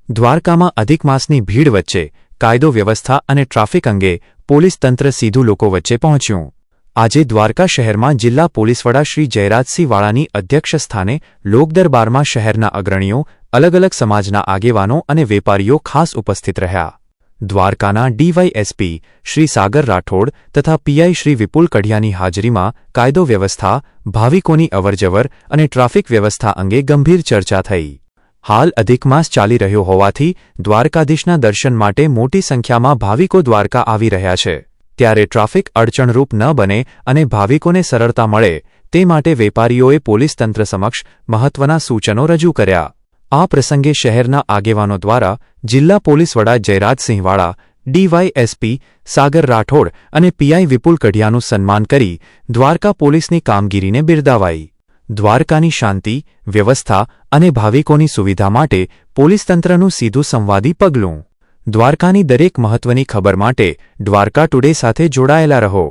દ્વારકામાં અધિક માસની ભીડ વચ્ચે કાયદો વ્યવસ્થા અને ટ્રાફિક અંગે પોલીસ તંત્ર સીધું લોકો વચ્ચે પહોંચ્યું। આજે દ્વારકા શહેરમાં જિલ્લા પોલીસ વડા શ્રી જયરાજસિંહ વાળાની અધ્યક્ષસ્થાને લોકદરબારમાં શહેરના અગ્રણીઓ, અલગ અલગ સમાજના આગેવાનો અને વેપારીઓ ખાસ ઉપસ્થિત રહ્યા। દ્વારકાના ડીવાયએસપી શ્રી સાગર રાઠોડ તથા પીઆઈ શ્રી વિપુલ કઢિયાની હાજરીમાં કાયદો વ્યવસ્થા, ભાવિકોની અવરજવર અને ટ્રાફિક વ્યવસ્થા અંગે ગંભીર ચર્ચા થઈ। હાલ અધિક માસ ચાલી રહ્યો હોવાથી દ્વારકાધીશના દર્શન માટે મોટી સંખ્યામાં ભાવિકો દ્વારકા આવી રહ્યા છે, ત્યારે ટ્રાફિક અડચણરૂપ ન બને અને ભાવિકોને સરળતા મળે તે માટે વેપારીઓએ પોલીસ તંત્ર સમક્ષ મહત્વના સૂચનો રજૂ કર્યા। આ પ્રસંગે શહેરના આગેવાનો દ્વારા જિલ્લા પોલીસ વડા જયરાજસિંહ વાળા, ડીવાયએસપી સાગર રાઠોડ અને પીઆઈ વિપુલ કઢિયાનું સન્માન કરી દ્વારકા પોલીસની કામગીરીને બિરદાવાઈ। દ્વારકાની શાંતિ, વ્યવસ્થા અને ભાવિકોની સુવિધા માટે પોલીસ તંત્રનું સીધું સંવાદી પગલું। દ્વારકાની દરેક મહત્વની ખબર માટે દ્વારકા ટુડે સાથે જોડાયેલા રહો।